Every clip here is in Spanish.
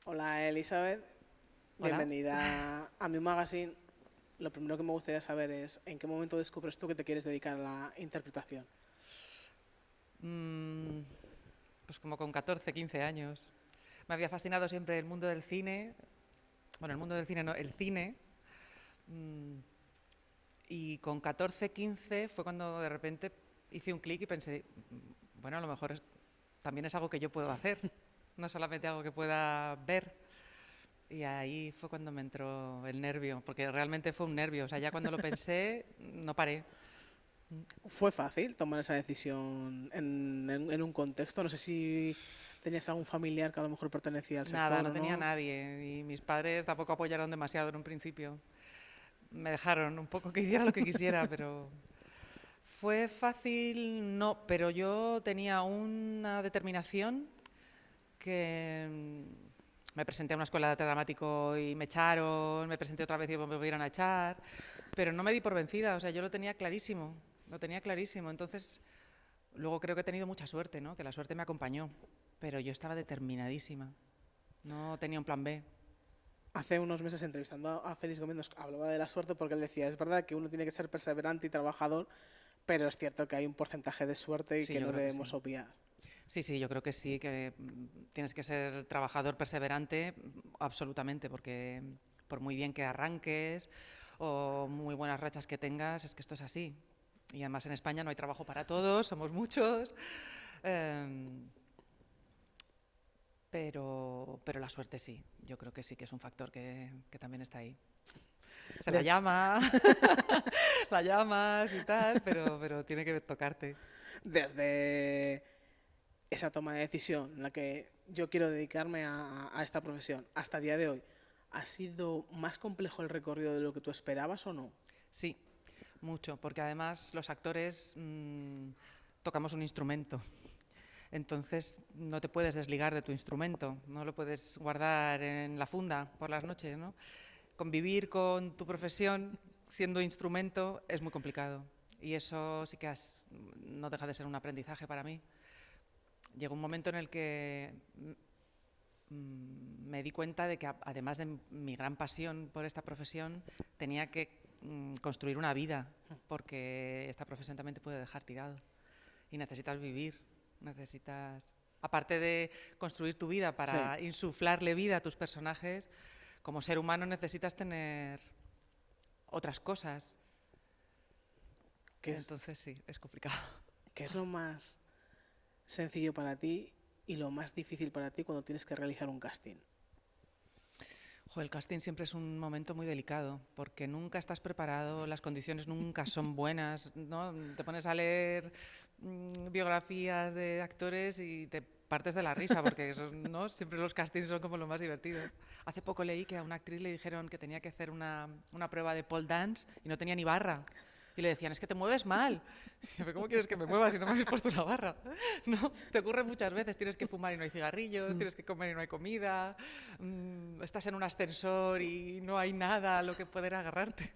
Hola Elizabeth, Hola. bienvenida a mi magazine. Lo primero que me gustaría saber es en qué momento descubres tú que te quieres dedicar a la interpretación. Mm, pues como con 14, 15 años. Me había fascinado siempre el mundo del cine. Bueno, el mundo del cine no, el cine. Mm, y con 14, 15 fue cuando de repente hice un clic y pensé, bueno, a lo mejor también es algo que yo puedo hacer, no solamente algo que pueda ver. Y ahí fue cuando me entró el nervio, porque realmente fue un nervio. O sea, ya cuando lo pensé, no paré. ¿Fue fácil tomar esa decisión en un contexto? No sé si tenías algún familiar que a lo mejor pertenecía al Nada, sector no o tenía no. nadie. Y mis padres tampoco apoyaron demasiado en un principio. Me dejaron un poco que hiciera lo que quisiera, pero fue fácil, no, pero yo tenía una determinación que me presenté a una escuela de arte dramático y me echaron, me presenté otra vez y me volvieron a echar, pero no me di por vencida, o sea, yo lo tenía clarísimo, entonces luego creo que he tenido mucha suerte, ¿no? Que la suerte me acompañó, pero yo estaba determinadísima, no tenía un plan B. Hace unos meses entrevistando a Félix Gómez nos hablaba de la suerte porque él decía, es verdad que uno tiene que ser perseverante y trabajador, pero es cierto que hay un porcentaje de suerte y Sí, que yo no creo que debemos sí. obviar. Sí, sí, yo creo que sí, que tienes que ser trabajador, perseverante, absolutamente, porque por muy bien que arranques o muy buenas rachas que tengas, es que esto es así. Y además en España no hay trabajo para todos, somos muchos, em, pero la suerte sí, yo creo que sí que es un factor que también está ahí. Se la Des- llama, la llamas y tal, pero tiene que tocarte. Desde esa toma de decisión en la que yo quiero dedicarme a esta profesión hasta el día de hoy, ¿ha sido más complejo el recorrido de lo que tú esperabas o no? Sí, mucho, porque además los actores tocamos un instrumento. Entonces no te puedes desligar de tu instrumento, no lo puedes guardar en la funda por las noches, ¿no? Convivir con tu profesión siendo instrumento es muy complicado y eso sí que no deja de ser un aprendizaje para mí. Llegó un momento en el que me di cuenta de que además de mi gran pasión por esta profesión, tenía que construir una vida, porque esta profesión también te puede dejar tirado y necesitas vivir, necesitas, aparte de construir tu vida Sí, para insuflarle vida a tus personajes, como ser humano necesitas tener otras cosas. ¿qué es, Entonces sí, es complicado. qué es lo más sencillo para ti y lo más difícil para ti cuando tienes que realizar un casting? Jo, el casting siempre es un momento muy delicado porque nunca estás preparado, las condiciones nunca son buenas, ¿no? Te pones a leer biografías de actores y te partes de la risa porque ¿no? Siempre los castings son como lo más divertido. Hace poco leí que a una actriz le dijeron que tenía que hacer una prueba de pole dance y no tenía ni barra. Y le decían, es que te mueves mal. Y yo, ¿cómo quieres que me mueva si no me habéis puesto una barra? ¿No? Te ocurre muchas veces, tienes que fumar y no hay cigarrillos, tienes que comer y no hay comida, estás en un ascensor y no hay nada a lo que poder agarrarte.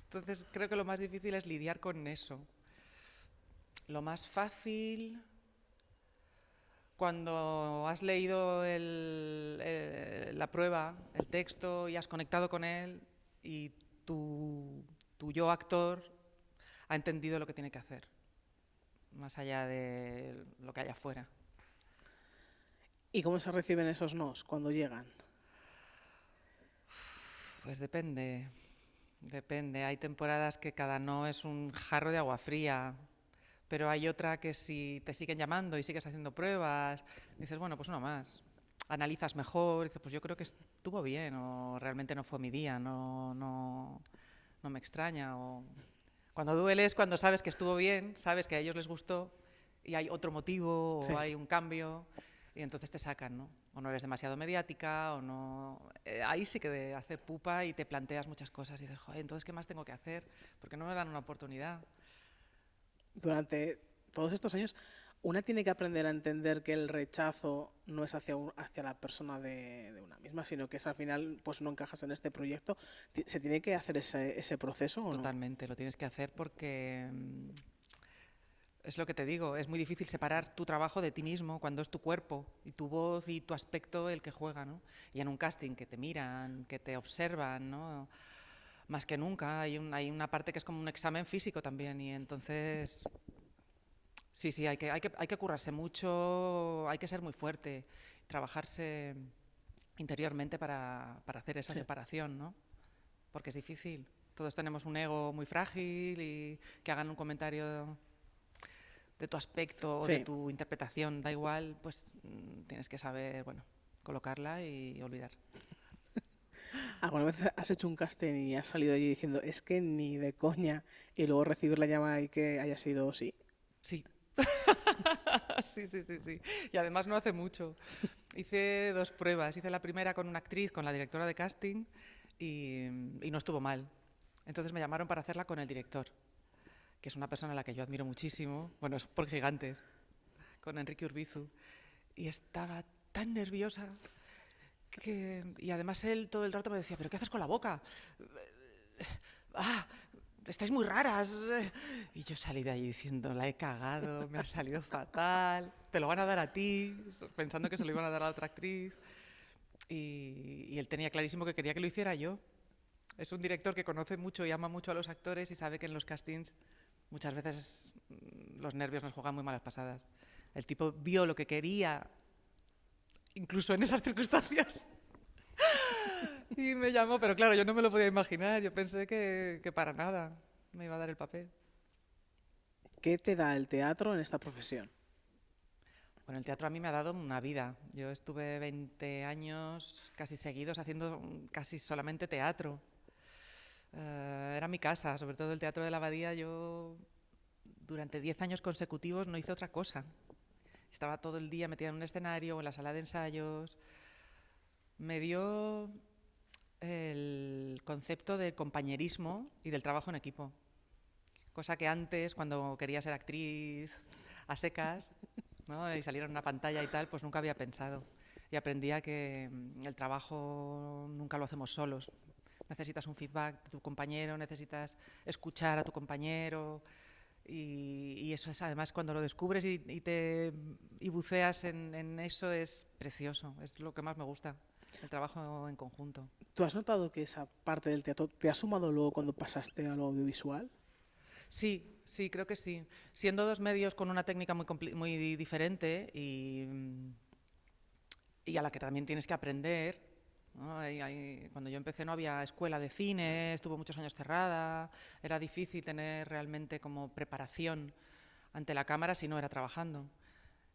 Entonces creo que lo más difícil es lidiar con eso. Lo más fácil, cuando has leído la prueba, el texto y has conectado con él y tu yo actor ha entendido lo que tiene que hacer, más allá de lo que haya afuera. ¿Y cómo se reciben esos nos cuando llegan? Pues depende, depende. Hay temporadas que cada no es un jarro de agua fría, pero hay otra que si te siguen llamando y sigues haciendo pruebas, dices, bueno, pues uno más. Analizas mejor, dices, pues yo creo que estuvo bien o realmente no fue mi día, no me extraña. O... Cuando duele es cuando sabes que estuvo bien, sabes que a ellos les gustó y hay otro motivo o Sí. hay un cambio y entonces te sacan, ¿no? O no eres demasiado mediática o no... ahí sí que hace pupa y te planteas muchas cosas y dices, joder, entonces ¿qué más tengo que hacer? Porque no me dan una oportunidad. Durante todos estos años, una tiene que aprender a entender que el rechazo no es hacia la persona de una misma, sino que es al final, pues no encajas en este proyecto. ¿Se tiene que hacer ese proceso o no? Totalmente, lo tienes que hacer porque Es lo que te digo, es muy difícil separar tu trabajo de ti mismo cuando es tu cuerpo y tu voz y tu aspecto el que juega, ¿no? Y en un casting que te miran, que te observan, ¿no? Más que nunca, hay una parte que es como un examen físico también y entonces, sí, sí, hay que currarse mucho, hay que ser muy fuerte, trabajarse interiormente para hacer esa Sí. separación, ¿no? Porque es difícil. Todos tenemos un ego muy frágil y que hagan un comentario de tu aspecto o de Sí. tu interpretación, da igual, pues tienes que saber, bueno, colocarla y olvidar. ¿Alguna vez has hecho un casting y has salido allí diciendo, es que ni de coña, y luego recibir la llamada y que haya sido sí? Sí. Sí, sí, sí, sí. Y además no hace mucho. Hice 2 pruebas. Hice la primera con una actriz, con la directora de casting, y no estuvo mal. Entonces me llamaron para hacerla con el director, que es una persona a la que yo admiro muchísimo. Bueno, es por Gigantes, con Enrique Urbizu. Y estaba tan nerviosa y además él todo el rato me decía, ¿pero qué haces con la boca? Ah, estáis muy raras. Y yo salí de allí diciendo, la he cagado, me ha salido fatal, te lo van a dar a ti, pensando que se lo iban a dar a la otra actriz. Y él tenía clarísimo que quería que lo hiciera yo. Es un director que conoce mucho y ama mucho a los actores y sabe que en los castings muchas veces los nervios nos juegan muy malas pasadas. El tipo vio lo que quería, incluso en esas circunstancias. Y me llamó, pero claro, yo no me lo podía imaginar. Yo pensé que para nada me iba a dar el papel. ¿Qué te da el teatro en esta profesión? Bueno, el teatro a mí me ha dado una vida. Yo estuve 20 años casi seguidos haciendo casi solamente teatro. Era mi casa, sobre todo el Teatro de la Abadía. Yo durante 10 años consecutivos no hice otra cosa. Estaba todo el día metida en un escenario o en la sala de ensayos. Me dio el concepto del compañerismo y del trabajo en equipo. Cosa que antes, cuando quería ser actriz a secas, ¿no? Y salir en una pantalla y tal, pues nunca había pensado. Y aprendí a que el trabajo nunca lo hacemos solos. Necesitas un feedback de tu compañero, necesitas escuchar a tu compañero. Y eso es, además, cuando lo descubres y buceas en eso, es precioso. Es lo que más me gusta, el trabajo en conjunto. ¿Tú has notado que esa parte del teatro te ha sumado luego cuando pasaste a lo audiovisual? Sí, sí, creo que sí. Siendo 2 medios con una técnica muy diferente y a la que también tienes que aprender, ¿no? Cuando yo empecé no había escuela de cine, estuvo muchos años cerrada, era difícil tener realmente como preparación ante la cámara si no era trabajando.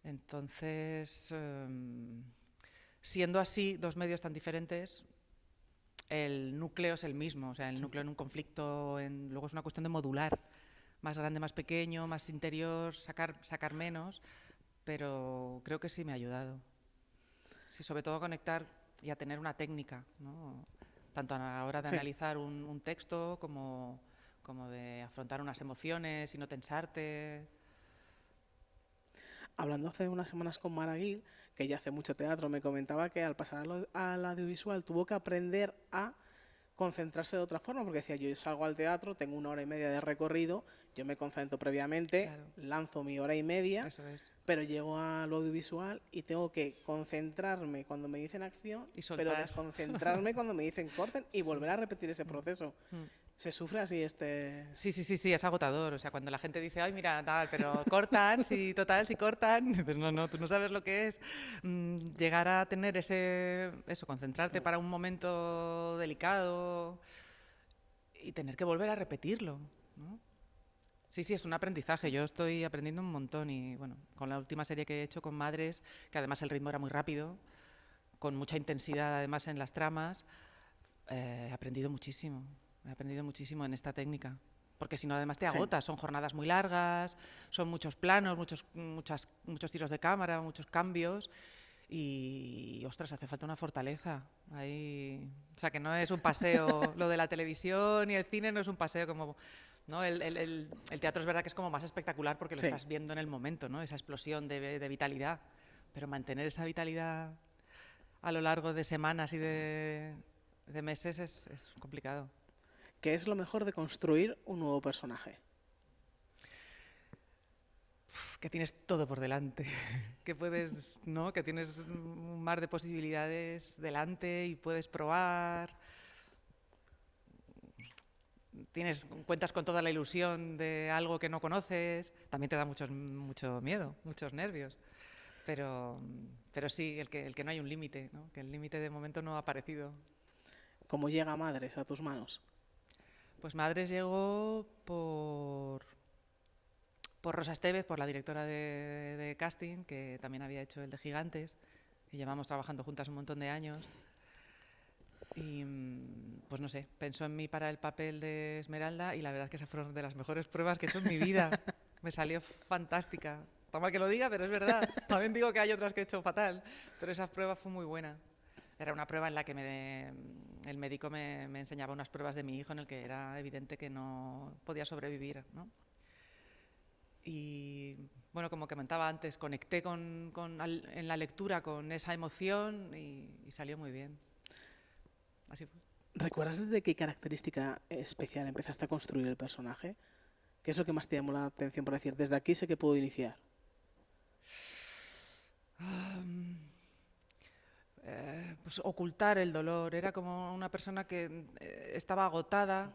Entonces, siendo así 2 medios tan diferentes, el núcleo es el mismo, o sea, el núcleo en un conflicto, luego es una cuestión de modular, más grande, más pequeño, más interior, sacar menos, pero creo que sí me ha ayudado. Sí, sobre todo a conectar y a tener una técnica, ¿no? Tanto a la hora de Sí. analizar un texto como de afrontar unas emociones y no tensarte. Hablando hace unas semanas con Maraguil, que ella hace mucho teatro, me comentaba que al pasar al audiovisual tuvo que aprender a concentrarse de otra forma, porque decía, yo salgo al teatro, tengo 1 hora y media de recorrido, yo me concentro previamente, Claro, lanzo mi 1 hora y media, eso es. pero llego al audiovisual y tengo que concentrarme cuando me dicen acción, Y pero soltar. desconcentrarme cuando me dicen corten y Sí. volver a repetir ese proceso. Mm. ¿Se sufre así este...? Sí, sí, sí, sí, es agotador. O sea, cuando la gente dice, ay, mira, tal, pero cortan, sí, total, si cortan, dices, no, no, tú no sabes lo que es llegar a tener eso, concentrarte para un momento delicado y tener que volver a repetirlo, ¿no? Sí, sí, es un aprendizaje. Yo estoy aprendiendo un montón y, bueno, con la última serie que he hecho con Madres, que además el ritmo era muy rápido, con mucha intensidad además en las tramas, he aprendido muchísimo en esta técnica. Porque si no, además te Sí. agotas, son jornadas muy largas, son muchos planos, muchos tiros de cámara, muchos cambios y, ostras, hace falta una fortaleza. O sea, que no es un paseo, lo de la televisión y el cine no es un paseo como... ¿no? El teatro es verdad que es como más espectacular porque lo Sí. estás viendo en el momento, ¿no? Esa explosión de vitalidad. Pero mantener esa vitalidad a lo largo de semanas y de meses es complicado. ¿Qué es lo mejor de construir un nuevo personaje? que tienes todo por delante, que puedes, ¿no? Que tienes un mar de posibilidades delante y puedes probar. Cuentas con toda la ilusión de algo que no conoces, también te da mucho miedo, muchos nervios. Pero sí, el que no hay un límite, ¿no? Que el límite de momento no ha aparecido. ¿Cómo llega Madres a tus manos? Pues Madres llegó por Rosa Estevez, por la directora de casting, que también había hecho el de Gigantes, y llevamos trabajando juntas un montón de años. Y pues no sé, pensó en mí para el papel de Esmeralda y la verdad es que esas fueron de las mejores pruebas que he hecho en mi vida. Me salió fantástica. Está mal que lo diga, pero es verdad. También digo que hay otras que he hecho fatal, pero esa prueba fue muy buena. Era una prueba en la que el médico me enseñaba unas pruebas de mi hijo en el que era evidente que no podía sobrevivir, ¿no? Y bueno, como comentaba antes, conecté en la lectura con esa emoción y salió muy bien. Así fue. ¿Recuerdas desde qué característica especial empezaste a construir el personaje? ¿Qué es lo que más te llamó la atención para decir, desde aquí sé que puedo iniciar? Pues ocultar el dolor. Era como una persona que estaba agotada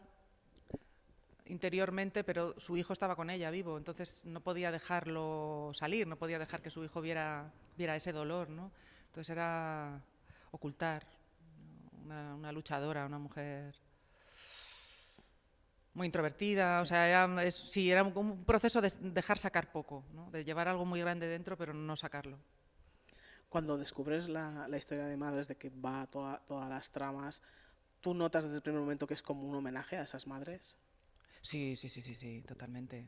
interiormente, pero su hijo estaba con ella vivo, entonces no podía dejarlo salir, no podía dejar que su hijo viera ese dolor, ¿no? Entonces era ocultar, una luchadora, una mujer muy introvertida, sí. O sea, era un proceso de dejar sacar poco, ¿no? De llevar algo muy grande dentro, pero no sacarlo. Cuando descubres la historia de Madres, de que va todas las tramas, ¿tú notas desde el primer momento que es como un homenaje a esas madres? Sí, totalmente.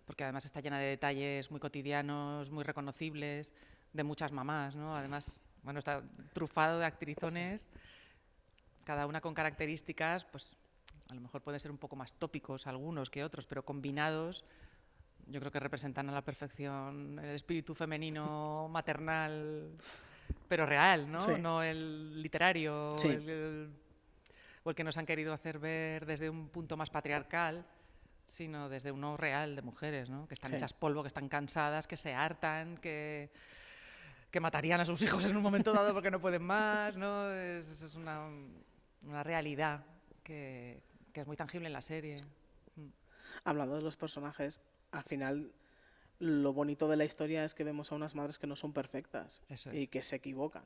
Porque además está llena de detalles muy cotidianos, muy reconocibles, de muchas mamás, ¿no? Además, bueno, está trufado de actrizones, cada una con características, pues a lo mejor pueden ser un poco más tópicos algunos que otros, pero combinados yo creo que representan a la perfección el espíritu femenino maternal, pero real, ¿no? Sí. No el literario, sí. o el que nos han querido hacer ver desde un punto más patriarcal, sino desde uno real de mujeres, ¿no? Que están hechas polvo, que están cansadas, que se hartan, que matarían a sus hijos en un momento dado porque no pueden más, ¿no? Es una realidad que es muy tangible en la serie. Hablando de los personajes, al final lo bonito de la historia es que vemos a unas madres que no son perfectas. Eso es. Y que se equivocan,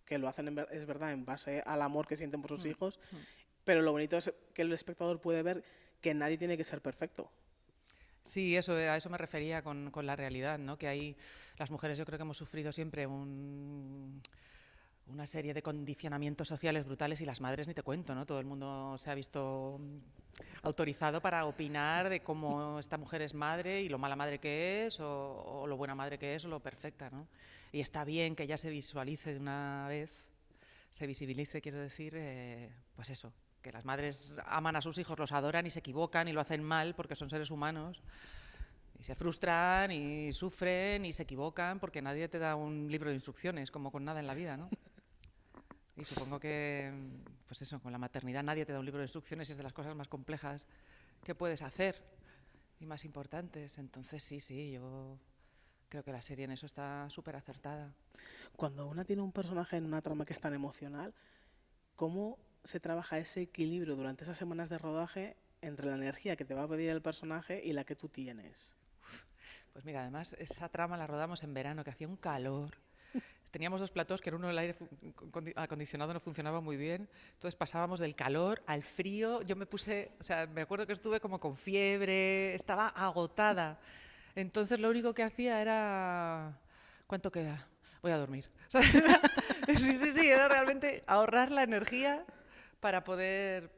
que lo hacen, es verdad, en base al amor que sienten por sus hijos, pero lo bonito es que el espectador puede ver que nadie tiene que ser perfecto. Sí, a eso me refería con la realidad, ¿no? Que ahí las mujeres yo creo que hemos sufrido siempre una serie de condicionamientos sociales brutales y las madres ni te cuento, ¿no? Todo el mundo se ha visto autorizado para opinar de cómo esta mujer es madre y lo mala madre que es o lo buena madre que es o lo perfecta, ¿no? Y está bien que ya se visualice de una vez, se visibilice, quiero decir, pues eso, que las madres aman a sus hijos, los adoran y se equivocan y lo hacen mal porque son seres humanos y se frustran y sufren y se equivocan porque nadie te da un libro de instrucciones, como con nada en la vida, ¿no? Y supongo que, pues eso, con la maternidad nadie te da un libro de instrucciones y es de las cosas más complejas que puedes hacer y más importantes. Entonces sí, yo creo que la serie en eso está súper acertada. Cuando una tiene un personaje en una trama que es tan emocional, ¿cómo se trabaja ese equilibrio durante esas semanas de rodaje entre la energía que te va a pedir el personaje y la que tú tienes? Pues mira, además esa trama la rodamos en verano, que hacía un calor. Teníamos dos platós, que en uno el aire acondicionado no funcionaba muy bien, entonces pasábamos del calor al frío. Yo me acuerdo que estuve como con fiebre, estaba agotada. Entonces lo único que hacía era... ¿Cuánto queda? Voy a dormir. Sí, era realmente ahorrar la energía para poder...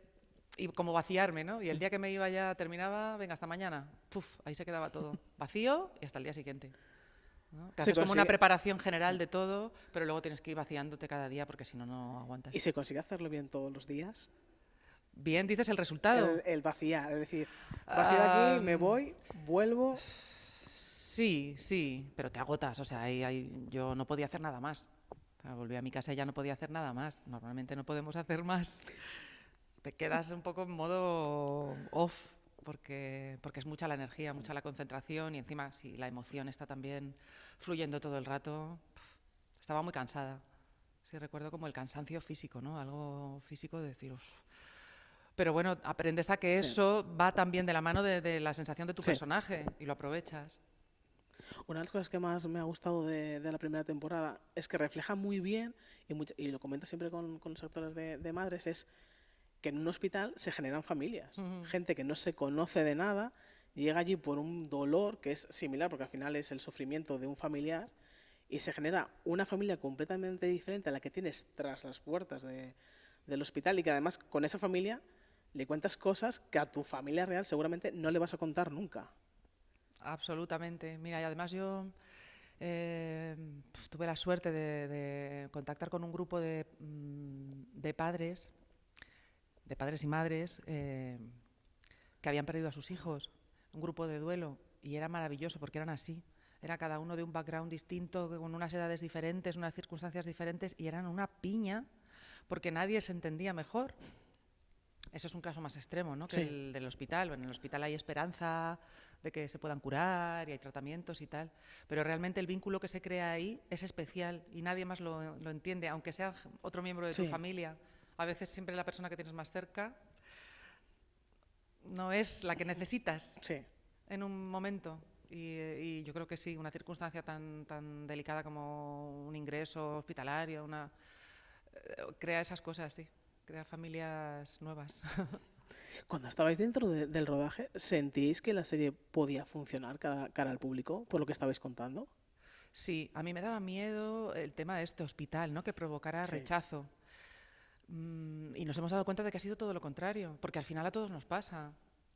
y como vaciarme, ¿no? Y el día que me iba ya terminaba, venga, hasta mañana. Puf, ahí se quedaba todo vacío y hasta el día siguiente, ¿no? Te haces como una preparación general de todo, pero luego tienes que ir vaciándote cada día porque si no, no aguantas. ¿Y se consigue hacerlo bien todos los días? Bien, dices el resultado. El vaciar, es decir, vacío aquí, me voy, vuelvo... Sí, pero te agotas, o sea, yo no podía hacer nada más. O sea, volví a mi casa y ya no podía hacer nada más. Normalmente no podemos hacer más. Te quedas un poco en modo off. porque es mucha la energía, mucha la concentración y encima si la emoción está también fluyendo todo el rato, estaba muy cansada. Sí, recuerdo como el cansancio físico, ¿no? Algo físico de decir, "Uf". Pero bueno, aprendes a que Sí, eso va también de la mano de la sensación de tu sí. personaje y lo aprovechas. Una de las cosas que más me ha gustado de la primera temporada es que refleja muy bien, y lo comento siempre con los actores de Madres, es que en un hospital se generan familias. Ujú. Gente que no se conoce de nada, llega allí por un dolor que es similar, porque al final es el sufrimiento de un familiar, y se genera una familia completamente diferente a la que tienes tras las puertas del hospital, y que además con esa familia le cuentas cosas que a tu familia real seguramente no le vas a contar nunca. Absolutamente. Mira, y además yo tuve la suerte de contactar con un grupo de padres y madres que habían perdido a sus hijos, un grupo de duelo, y era maravilloso porque eran así. Era cada uno de un background distinto, con unas edades diferentes, unas circunstancias diferentes, y eran una piña porque nadie se entendía mejor. Eso es un caso más extremo, ¿no? Que Sí. el del hospital. En el hospital hay esperanza de que se puedan curar y hay tratamientos y tal, pero realmente el vínculo que se crea ahí es especial y nadie más lo entiende, aunque sea otro miembro de tu Sí, familia. A veces siempre la persona que tienes más cerca no es la que necesitas sí. en un momento. Y yo creo que sí, una circunstancia tan delicada como un ingreso hospitalario, crea esas cosas, sí, crea familias nuevas. Cuando estabais dentro del rodaje, ¿sentíais que la serie podía funcionar cara al público, por lo que estabais contando? Sí, a mí me daba miedo el tema de este hospital, ¿no? Que provocara Sí. rechazo. Y nos hemos dado cuenta de que ha sido todo lo contrario, porque al final a todos nos pasa.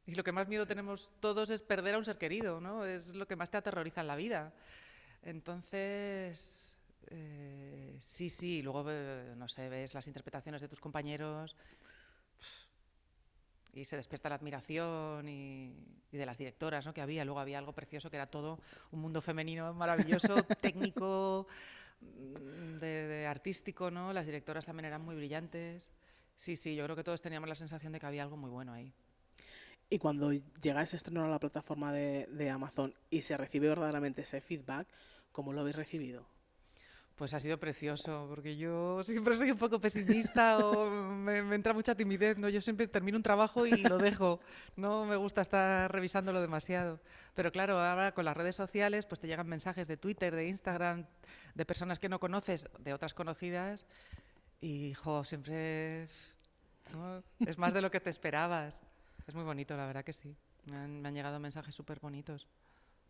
Y lo que más miedo tenemos todos es perder a un ser querido, ¿no? Es lo que más te aterroriza en la vida. Entonces, sí, luego, no sé, ves las interpretaciones de tus compañeros y se despierta la admiración y de las directoras, ¿no? Que había. Luego había algo precioso que era todo un mundo femenino maravilloso, técnico, de artístico, ¿no? Las directoras también eran muy brillantes. Sí, yo creo que todos teníamos la sensación de que había algo muy bueno ahí. Y cuando llega ese estreno a la plataforma de Amazon y se recibe verdaderamente ese feedback, ¿cómo lo habéis recibido? Pues ha sido precioso, porque yo siempre soy un poco pesimista o me entra mucha timidez, ¿no? Yo siempre termino un trabajo y lo dejo, no me gusta estar revisándolo demasiado. Pero claro, ahora con las redes sociales pues te llegan mensajes de Twitter, de Instagram, de personas que no conoces, de otras conocidas, y siempre, ¿no? Es más de lo que te esperabas. Es muy bonito, la verdad que sí. Me han llegado mensajes súper bonitos.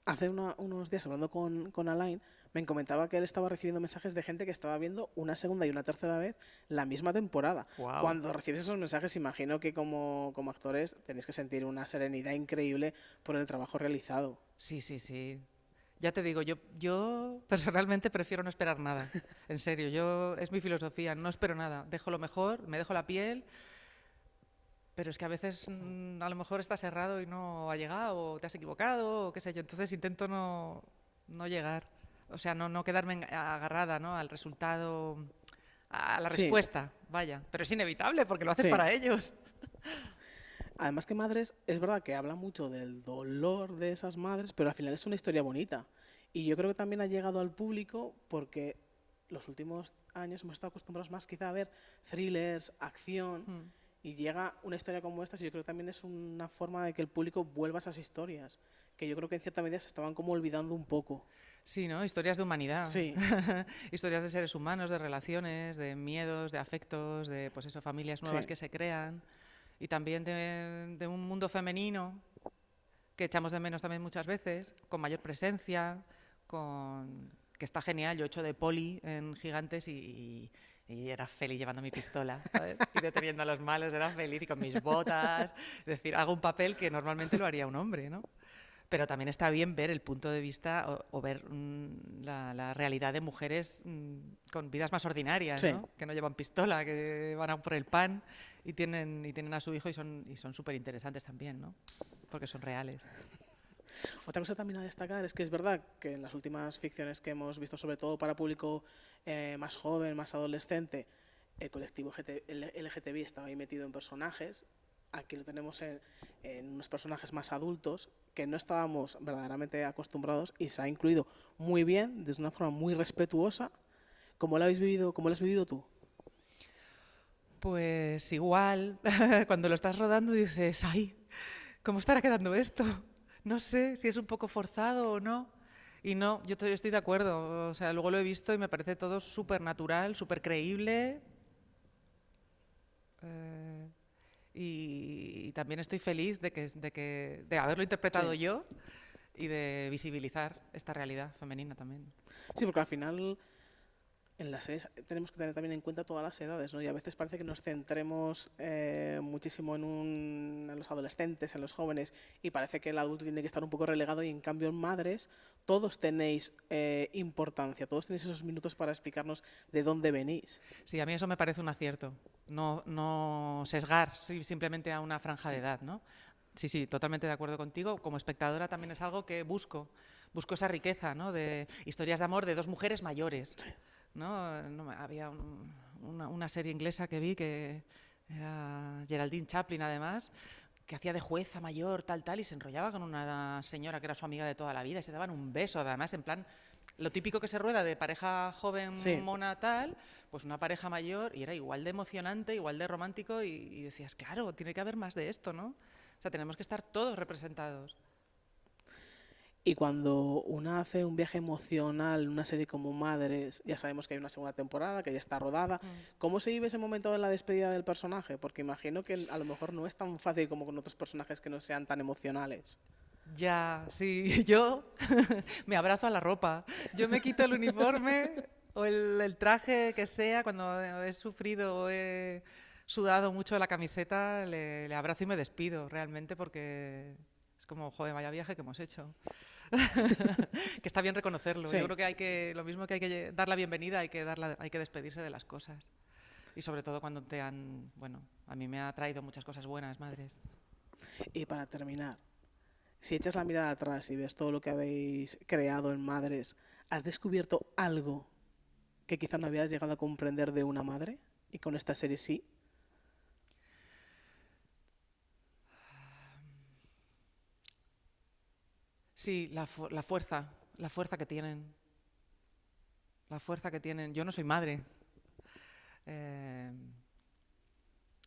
Hace unos días, hablando con Alain, me comentaba que él estaba recibiendo mensajes de gente que estaba viendo una segunda y una tercera vez la misma temporada. ¡Wow! Cuando recibes esos mensajes, imagino que como actores tenéis que sentir una serenidad increíble por el trabajo realizado. Sí. Ya te digo, yo personalmente prefiero no esperar nada. En serio, es mi filosofía, no espero nada. Dejo lo mejor, me dejo la piel, pero es que a veces a lo mejor estás errado y no ha llegado, o te has equivocado, o qué sé yo. Entonces intento no llegar. O sea, no quedarme agarrada, ¿no? Al resultado, a la Sí, respuesta, vaya. Pero es inevitable porque lo haces sí. para ellos. Además que Madres, es verdad que habla mucho del dolor de esas madres, pero al final es una historia bonita. Y yo creo que también ha llegado al público porque los últimos años hemos estado acostumbrados más quizá a ver thrillers, acción, Mm. y llega una historia como esta, y yo creo que también es una forma de que el público vuelva a esas historias, que yo creo que en cierta medida se estaban como olvidando un poco. Sí, ¿no? Historias de humanidad. Sí, Historias de seres humanos, de relaciones, de miedos, de afectos, de pues eso, familias nuevas sí. que se crean. Y también de un mundo femenino que echamos de menos también muchas veces, con mayor presencia, que está genial. Yo he hecho de poli en Gigantes y era feliz llevando mi pistola, ¿sabes? Y deteniendo a los malos, era feliz y con mis botas. Es decir, hago un papel que normalmente lo haría un hombre, ¿no? Pero también está bien ver el punto de vista o ver la realidad de mujeres con vidas más ordinarias, Sí. ¿no? Que no llevan pistola, que van a por el pan y tienen a su hijo y son súper interesantes también, ¿no? Porque son reales. Otra cosa también a destacar es que es verdad que en las últimas ficciones que hemos visto, sobre todo para público más joven, más adolescente, el colectivo LGTBI estaba ahí metido en personajes. aquí lo tenemos en unos personajes más adultos que no estábamos verdaderamente acostumbrados y se ha incluido muy bien, desde una forma muy respetuosa. ¿Cómo lo has vivido tú? Pues igual, cuando lo estás rodando dices, ay, ¿cómo estará quedando esto? No sé si es un poco forzado o no. Y no, estoy de acuerdo. O sea, luego lo he visto y me parece todo súper natural, súper creíble. Eh, y también estoy feliz de haberlo interpretado Sí. yo y de visibilizar esta realidad femenina también. Sí, porque al final en las series tenemos que tener también en cuenta todas las edades, ¿no? Y a veces parece que nos centremos muchísimo en los adolescentes, en los jóvenes, y parece que el adulto tiene que estar un poco relegado, y en cambio en madres todos tenéis importancia, todos tenéis esos minutos para explicarnos de dónde venís. Sí, a mí eso me parece un acierto. No sesgar simplemente a una franja de edad, ¿no? Sí, sí, totalmente de acuerdo contigo. Como espectadora también es algo que busco. Busco esa riqueza, ¿no? De historias de amor de dos mujeres mayores. Sí. Había una serie inglesa que vi que era Geraldine Chaplin, además, que hacía de jueza mayor, tal, y se enrollaba con una señora que era su amiga de toda la vida y se daban un beso, además, en plan, lo típico que se rueda de pareja joven, Sí. mona, tal, pues una pareja mayor, y era igual de emocionante, igual de romántico, y decías, claro, tiene que haber más de esto, ¿no? O sea, tenemos que estar todos representados. Y cuando una hace un viaje emocional en una serie como Madres, ya sabemos que hay una segunda temporada, que ya está rodada. ¿Cómo se vive ese momento de la despedida del personaje? Porque imagino que a lo mejor no es tan fácil como con otros personajes que no sean tan emocionales. Ya, sí, yo me abrazo a la ropa. Yo me quito el uniforme o el traje que sea cuando he sufrido o he sudado mucho la camiseta, le abrazo y me despido realmente porque es como, joder, vaya viaje que hemos hecho. Que está bien reconocerlo. Sí. Yo creo que lo mismo que hay que dar la bienvenida, hay que despedirse de las cosas. Y sobre todo cuando bueno, a mí me ha traído muchas cosas buenas, madres. Y para terminar, si echas la mirada atrás y ves todo lo que habéis creado en Madres, ¿has descubierto algo que quizá no habías llegado a comprender de una madre? Y con esta serie sí. Sí, la fuerza que tienen. La fuerza que tienen. Yo no soy madre. Eh,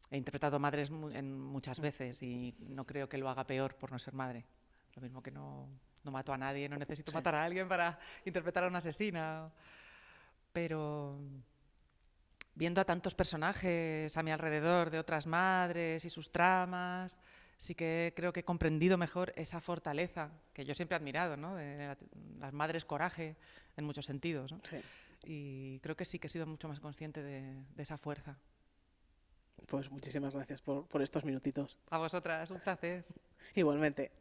He interpretado madres muchas veces y no creo que lo haga peor por no ser madre. Lo mismo que no mato a nadie, no necesito Sí. matar a alguien para interpretar a una asesina. Pero viendo a tantos personajes a mi alrededor de otras madres y sus tramas, sí que creo que he comprendido mejor esa fortaleza que yo siempre he admirado, ¿no? De las madres coraje en muchos sentidos, ¿no? Sí. Y creo que sí que he sido mucho más consciente de esa fuerza. Pues muchísimas gracias por estos minutitos. A vosotras, un placer. Igualmente.